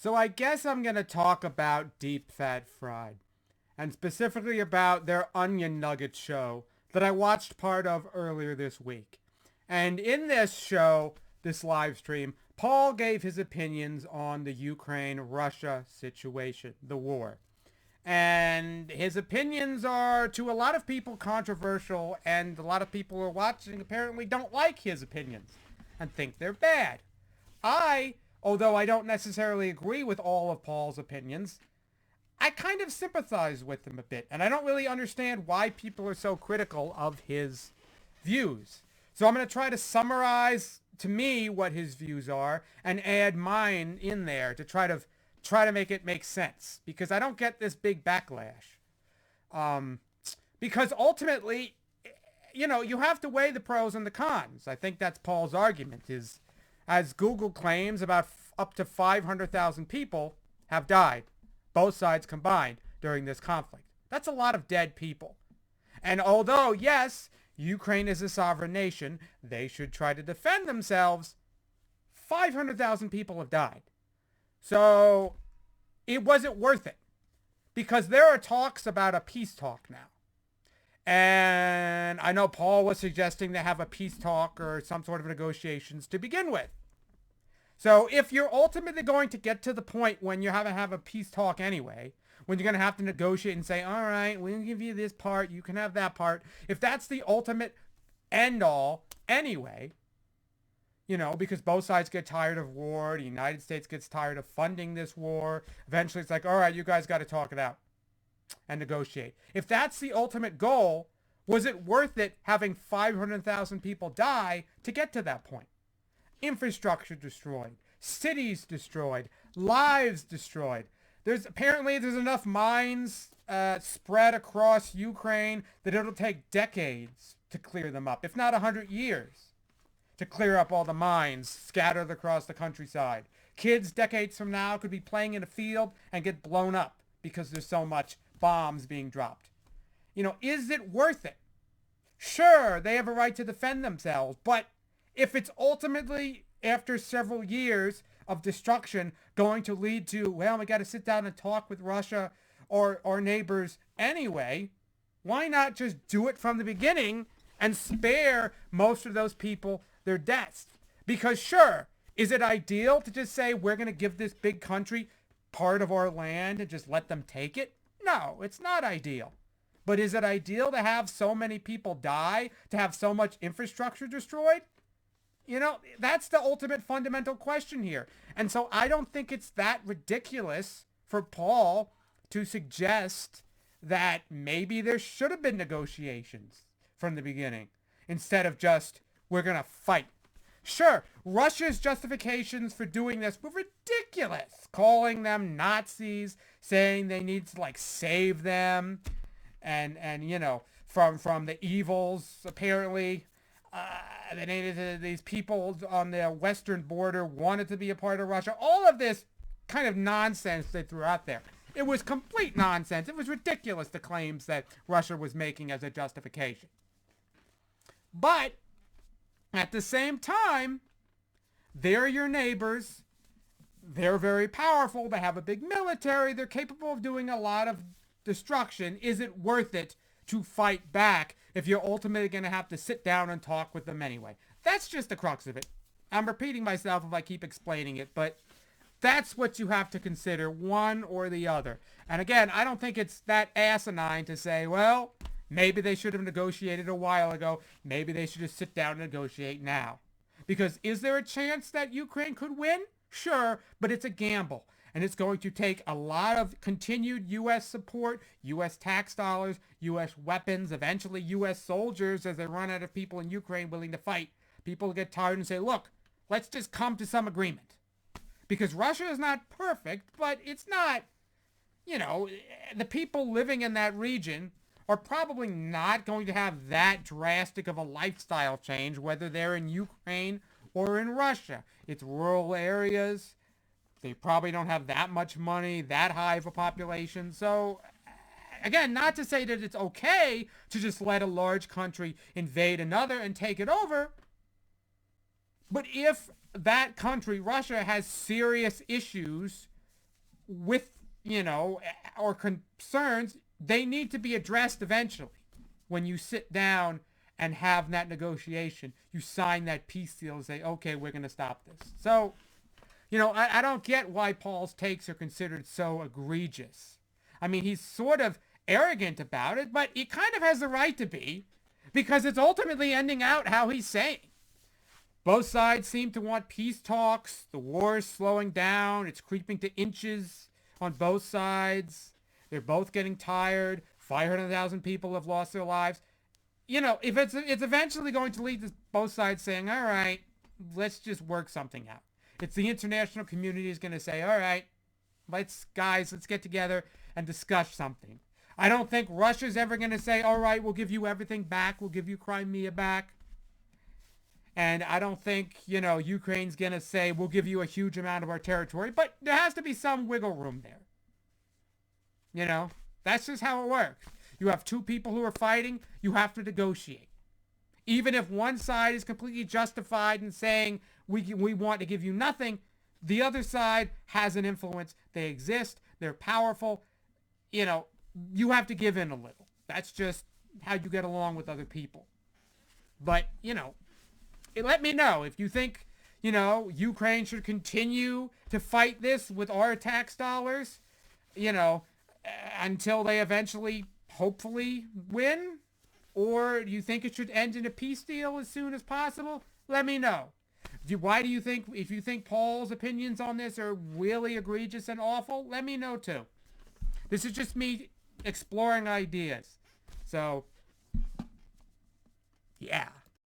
So I guess I'm going to talk about Deep Fat Fried, and specifically about their Onion Nuggets show that I watched part of earlier this week. And in this show, this live stream, Paul gave his opinions on the Ukraine-Russia situation, the war. And his opinions are, to a lot of people, controversial, and a lot of people who are watching apparently don't like his opinions and think they're bad. Although I don't necessarily agree with all of Paul's opinions, I kind of sympathize with him a bit, and I don't really understand why people are so critical of his views. So I'm going to try to summarize to me what his views are and add mine in there to try to make it make sense, because I don't get this big backlash. Because ultimately, you have to weigh the pros and the cons. I think that's Paul's argument is, as Google claims, about up to 500,000 people have died, both sides combined, during this conflict. That's a lot of dead people. And although, yes, Ukraine is a sovereign nation, they should try to defend themselves, 500,000 people have died. So it wasn't worth it, because there are talks about a peace talk now. And I know Paul was suggesting to have a peace talk or some sort of negotiations to begin with. So if you're ultimately going to get to the point when you're having to have a peace talk anyway, when you're going to have to negotiate and say, all right, we'll give you this part, you can have that part. If that's the ultimate end all anyway, because both sides get tired of war, the United States gets tired of funding this war. Eventually it's like, all right, you guys got to talk it out and negotiate. If that's the ultimate goal, was it worth it having 500,000 people die to get to that point? Infrastructure destroyed, cities destroyed, lives destroyed. There's enough mines spread across Ukraine that it'll take decades to clear them up, if not 100 years, to clear up all the mines scattered across the countryside. Kids decades from now could be playing in a field and get blown up because there's so much bombs being dropped. Is it worth it? Sure, they have a right to defend themselves, but if it's ultimately, after several years of destruction, going to lead to, well, we got to sit down and talk with Russia or our neighbors anyway, why not just do it from the beginning and spare most of those people their deaths? Because sure, is it ideal to just say we're going to give this big country part of our land and just let them take it? No, it's not ideal. But is it ideal to have so many people die, to have so much infrastructure destroyed? That's the ultimate fundamental question here. And so I don't think it's that ridiculous for Paul to suggest that maybe there should have been negotiations from the beginning instead of just, we're going to fight. Sure, Russia's justifications for doing this were ridiculous, calling them Nazis, saying they need to save them and from the evils, apparently. They needed these people on the western border wanted to be a part of Russia. All of this kind of nonsense they threw out there. It was complete nonsense. It was ridiculous, the claims that Russia was making as a justification. But at the same time, they're your neighbors. They're very powerful. They have a big military. They're capable of doing a lot of destruction. Is it worth it to fight back if you're ultimately going to have to sit down and talk with them anyway? That's just the crux of it. I'm repeating myself if I keep explaining it, but that's what you have to consider, one or the other. And again, I don't think it's that asinine to say, well, maybe they should have negotiated a while ago. Maybe they should just sit down and negotiate now. Because is there a chance that Ukraine could win? Sure, but it's a gamble. And it's going to take a lot of continued U.S. support, U.S. tax dollars, U.S. weapons, eventually U.S. soldiers as they run out of people in Ukraine willing to fight. People get tired and say, look, let's just come to some agreement. Because Russia is not perfect, but it's not, the people living in that region are probably not going to have that drastic of a lifestyle change, whether they're in Ukraine or in Russia. It's rural areas. They probably don't have that much money, that high of a population. So, again, not to say that it's okay to just let a large country invade another and take it over. But if that country, Russia, has serious issues with, or concerns, they need to be addressed eventually. When you sit down and have that negotiation, you sign that peace deal and say, okay, we're going to stop this. So, I don't get why Paul's takes are considered so egregious. I mean, he's sort of arrogant about it, but he kind of has the right to be, because it's ultimately ending out how he's saying. Both sides seem to want peace talks. The war is slowing down. It's creeping to inches on both sides. They're both getting tired. 500,000 people have lost their lives. If it's eventually going to lead to both sides saying, all right, let's just work something out. It's the international community is going to say, all right, let's get together and discuss something. I don't think Russia's ever going to say, all right, we'll give you everything back. We'll give you Crimea back. And I don't think, Ukraine's going to say, we'll give you a huge amount of our territory. But there has to be some wiggle room there. That's just how it works. You have two people who are fighting. You have to negotiate. Even if one side is completely justified in saying, we want to give you nothing, the other side has an influence. They exist. They're powerful. You have to give in a little. That's just how you get along with other people. But, let me know if you think, Ukraine should continue to fight this with our tax dollars, until they eventually, hopefully, win. Or do you think it should end in a peace deal as soon as possible? Let me know. Why do you think, if you think Paul's opinions on this are really egregious and awful, let me know too. This is just me exploring ideas. So, yeah.